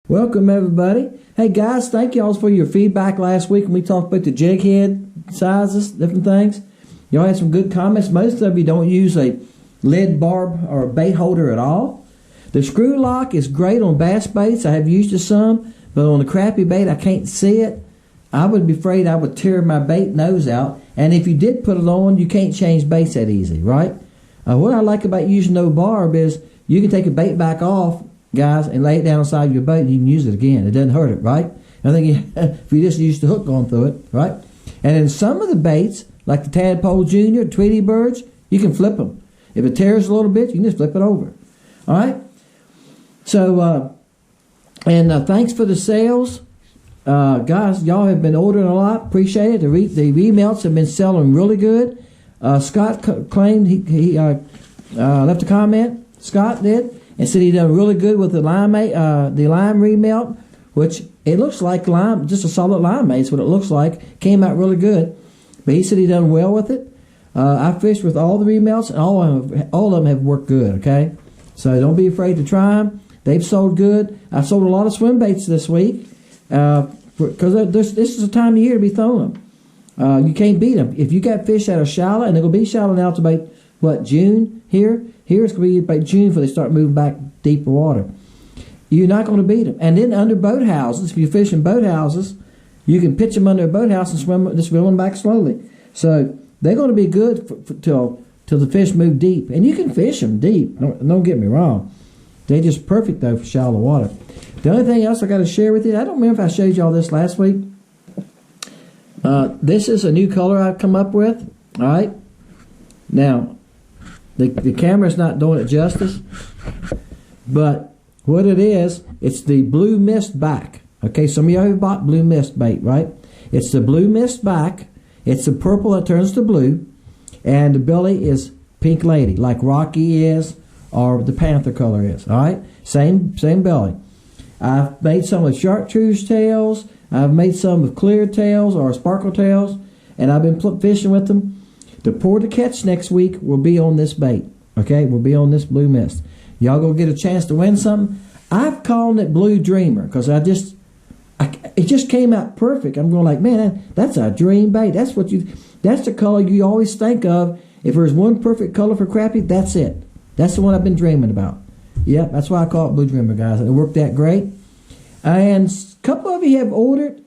Welcome everybody. Hey guys, thank y'all for your feedback last week when we talked about the jig head sizes, different things. Y'all had some good comments. Most of you don't use a lead barb or a bait holder at all. The screw lock is great on bass baits. I have used it some, but on the crappie bait I can't see it. I would be afraid I would tear my bait nose out. And if you did put it on, you can't change baits that easy, right? What I like about using no barb is you can take a bait back off, guys, and lay it down inside your boat and you can use it again. It doesn't hurt it, right? I think if you just use the hook going through it, right? And in some of the baits, like the Tadpole Junior, Tweety Birds, you can flip them. If it tears a little bit, you can just flip it over. All right? So, thanks for the sales. Guys, y'all have been ordering a lot. Appreciate it. The remelts have been selling really good. Scott claimed he left a comment. Scott did. And said he done really good with the lime remelt, which it looks like lime, just a solid limeade is what it looks like. Came out really good. But he said he done well with it. I fished with all the remelts, and all of them have worked good, okay? So don't be afraid to try them. They've sold good. I've sold a lot of swim baits this week because this is a time of year to be throwing them. You can't beat them. If you got fish that are shallow, and they're going to be shallow now to about, what, June here? Here it's going to be about June before they start moving back deeper water. You're not going to beat them. And then under boathouses, if you fish in boathouses, you can pitch them under a boathouse and swim them back slowly. So they're going to be good till the fish move deep. And you can fish them deep. Don't get me wrong. They're just perfect, though, for shallow water. The only thing else I got to share with you, I don't remember if I showed y'all this last week. This is a new color I've come up with. All right? Now, the camera's not doing it justice, but what it is, it's the blue mist back. Okay, some of y'all have bought blue mist bait, right? It's the blue mist back. It's the purple that turns to blue, and the belly is pink lady, like Rocky is, or the panther color is. All right, same belly. I've made some with chartreuse tails. I've made some with clear tails or sparkle tails, and I've been fishing with them. The pour to catch next week will be on this bait. Okay, will be on this blue mist. Y'all gonna get a chance to win something. I've called it Blue Dreamer because it just came out perfect. I'm going like, man, that's a dream bait. That's the color you always think of. If there's one perfect color for crappie, that's it. That's the one I've been dreaming about. Yeah, that's why I call it Blue Dreamer, guys. It worked that great. And a couple of you have ordered.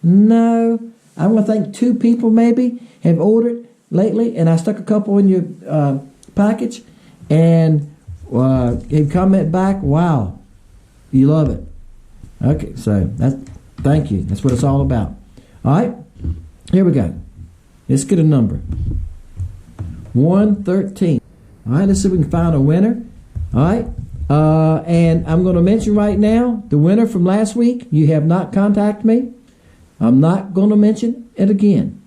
No, I'm gonna think 2 people maybe have ordered lately, and I stuck a couple in your package, and you comment back, wow, you love it. Okay, so thank you. That's what it's all about. All right, here we go. Let's get a number. 113. All right, let's see if we can find a winner. All right, and I'm going to mention right now the winner from last week. You have not contacted me. I'm not going to mention it again.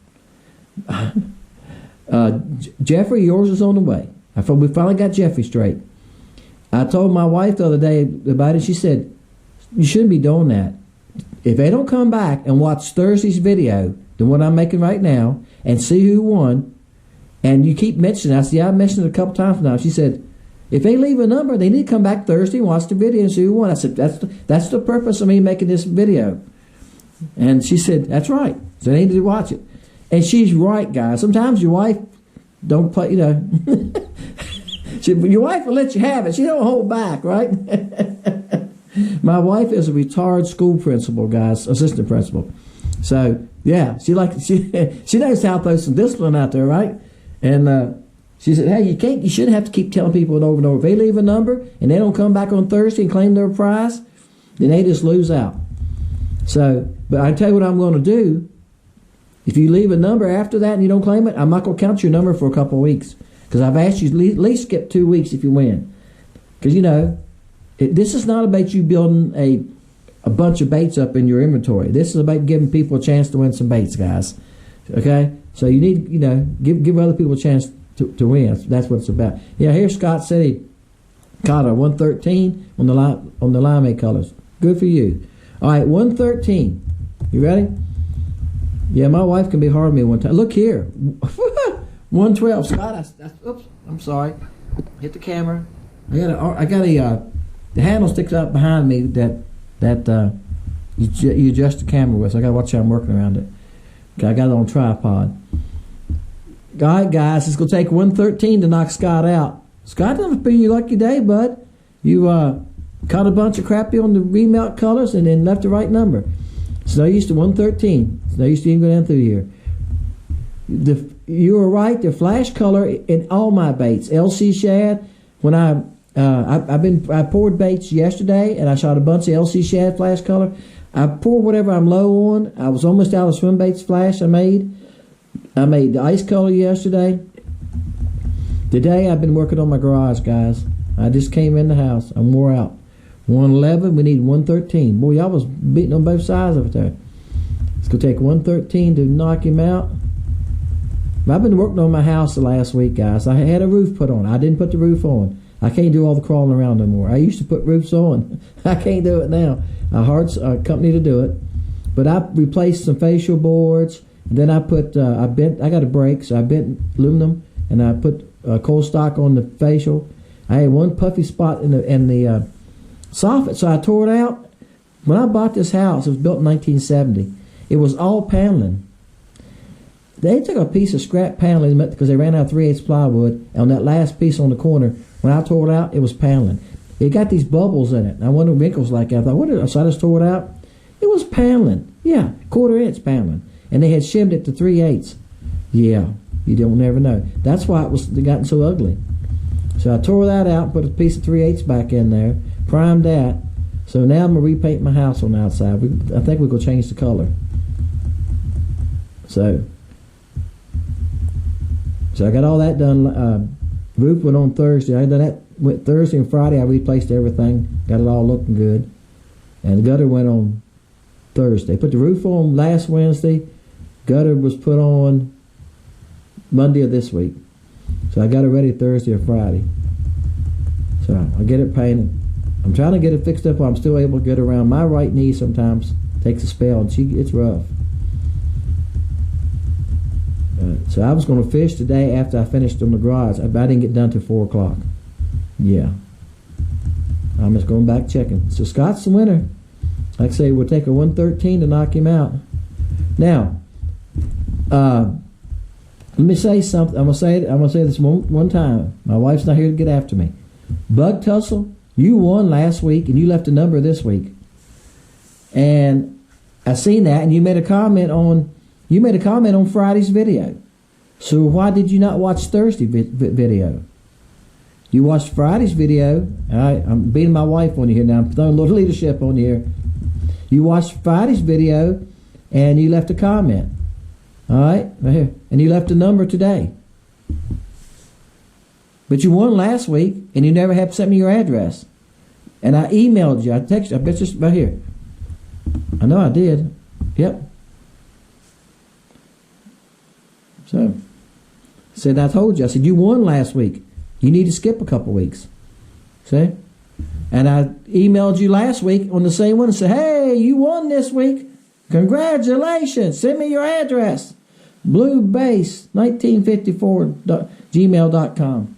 Jeffrey, yours is on the way. We finally got Jeffrey straight. I told my wife the other day about it. She said, you shouldn't be doing that. If they don't come back and watch Thursday's video, the one I'm making right now, and see who won, and you keep mentioning it. I said, yeah, I mentioned it a couple times now. She said, if they leave a number, they need to come back Thursday and watch the video and see who won. I said, that's the purpose of me making this video. And she said, that's right. So they need to watch it. And she's right, guys. Sometimes your wife don't play, your wife will let you have it. She don't hold back, right? My wife is a retired school principal, guys, assistant principal. So, yeah, she knows how to throw some discipline out there, right? And she said, hey, you shouldn't have to keep telling people over and over. If they leave a number and they don't come back on Thursday and claim their prize, then they just lose out. So, but I tell you what I'm going to do. If you leave a number after that and you don't claim it, I'm not going to count your number for a couple of weeks. Because I've asked you to at least skip 2 weeks if you win. Because, this is not about you building a bunch of baits up in your inventory. This is about giving people a chance to win some baits, guys. Okay? So you need, give other people a chance to win. That's what it's about. Yeah, here Scott said he caught a 113 on the limeade colors. Good for you. All right, 113. You ready? Yeah, my wife can be hard on me one time. Look here. 112. Scott, oops, I'm sorry. Hit the camera. The handle sticks out behind me that you adjust the camera with, so I got to watch how I'm working around it. Okay, I got it on tripod. All right, guys, it's going to take 113 to knock Scott out. Scott, it's been your lucky day, bud. You caught a bunch of crappy on the remelt colors and then left the right number. It's no use to 113. It's no use to even go down through here. You were right. The flash color in all my baits, LC shad. When I poured baits yesterday and I shot a bunch of LC shad flash color. I pour whatever I'm low on. I was almost out of swim baits flash I made the ice color yesterday. Today I've been working on my garage, guys. I just came in the house. I'm wore out. 111, we need 113. Boy, y'all was beating on both sides of it there. It's going to take 113 to knock him out. I've been working on my house the last week, guys. I had a roof put on. I didn't put the roof on. I can't do all the crawling around no more. I used to put roofs on. I can't do it now. I hired a company to do it. But I replaced some facial boards. And then I put, I got a brake, so I bent aluminum, and I put cold stock on the facial. I had one puffy spot in the soffit, so I tore it out. When I bought this house, it was built in 1970. It was all paneling. They took a piece of scrap paneling because they ran out of 3/8 plywood. And on that last piece on the corner, when I tore it out, it was paneling. It got these bubbles in it. And I wonder wrinkles like that. I thought, so I just tore it out. It was paneling. Yeah, 1/4 inch paneling. And they had shimmed it to 3/8. Yeah, you don't never know. That's why it gotten so ugly. So I tore that out, put a piece of 3/8 back in there, primed that. So now I'm going to repaint my house on the outside. I think we're going to change the color. So I got all that done. Roof went on Thursday. I done that. Went Thursday and Friday. I replaced everything. Got it all looking good. And the gutter went on Thursday. Put the roof on last Wednesday. Gutter was put on Monday of this week. So I got it ready Thursday or Friday. So I'll get it painted. I'm trying to get it fixed up while I'm still able to get around. My right knee sometimes takes a spell, and it's rough. So I was going to fish today after I finished on the garage. I didn't get done till 4 o'clock. Yeah. I'm just going back checking. So Scott's the winner. Like I say, we'll take a 113 to knock him out. Now, let me say something. I'm gonna say this one time. My wife's not here to get after me. Bug Tussle, you won last week and you left a number this week. And I seen that, and you made a comment on Friday's video. So why did you not watch Thursday's video? You watched Friday's video. I'm beating my wife on you here now. I'm throwing a little leadership on you here. You watched Friday's video and you left a comment. All right here. And you left a number today. But you won last week and you never have sent me your address. And I emailed you. I texted you. I bet you right here. I know I did. Yep. So I said, I told you. I said, you won last week. You need to skip a couple weeks. See? And I emailed you last week on the same one and said, hey, you won this week. Congratulations. Send me your address. bluebase1954@gmail.com.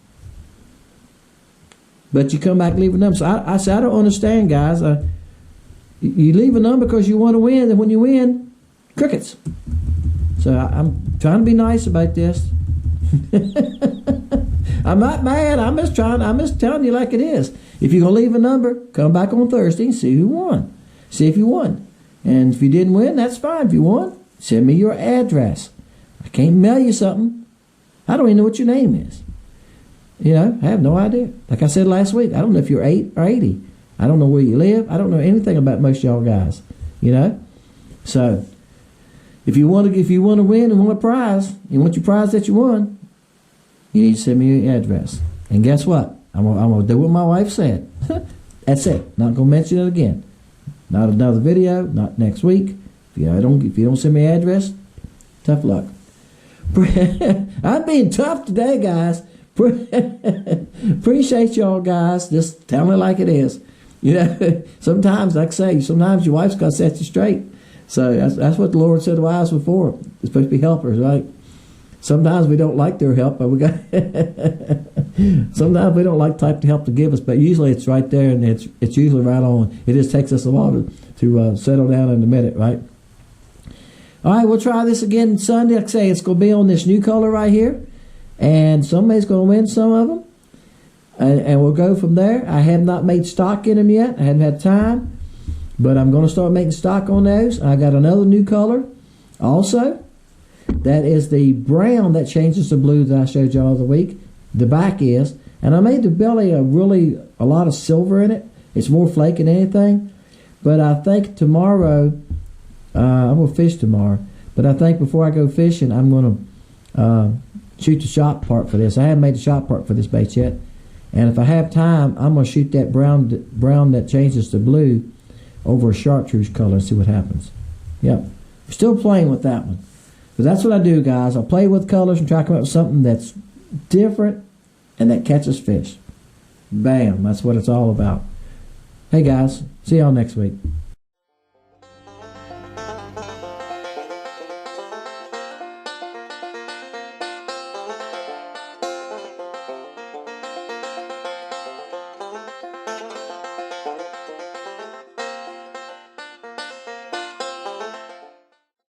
But you come back and leave a number. So I said, I don't understand, guys. You leave a number because you want to win, and when you win, crickets. So I'm trying to be nice about this. I'm not mad. I'm just telling you like it is. If you're going to leave a number, come back on Thursday and see who won. See if you won. And if you didn't win, that's fine. If you won, send me your address. I can't mail you something. I don't even know what your name is. You know, I have no idea. Like I said last week, I don't know if you're 8 or 80. I don't know where you live. I don't know anything about most of y'all guys. You know? So, if you want to win and want a prize, you want your prize that you won, you need to send me your address. And guess what? I'm gonna do what my wife said. That's it. Not gonna mention it again. Not another video. Not next week. If you don't send me your address, tough luck. I'm being tough today, guys. Appreciate y'all, guys. Just tell me like it is. You know, sometimes, like I say, sometimes your wife's got to set you straight. So that's what the Lord said the wives were for. It's supposed to be helpers, right? Sometimes we don't like their help, but we got. Sometimes we don't like the type of help to give us, but usually it's right there, and it's usually right on. It just takes us a while to settle down and admit it, right? All right, we'll try this again Sunday. Like I say, it's going to be on this new color right here, and somebody's going to win some of them, and we'll go from there. I have not made stock in them yet. I haven't had time, but I'm going to start making stock on those. I got another new color also. That is the brown that changes to blue that I showed you all the other week. The back is, and I made the belly a lot of silver in it. It's more flake than anything, but I think tomorrow. I'm going to fish tomorrow, but I think before I go fishing, I'm going to shoot the shot part for this. I haven't made the shot part for this bait yet, and if I have time, I'm going to shoot that brown that changes to blue over a chartreuse color and see what happens. Yep. I'm still playing with that one. But that's what I do, guys. I play with colors and try to come up with something that's different and that catches fish. Bam. That's what it's all about. Hey, guys. See y'all next week.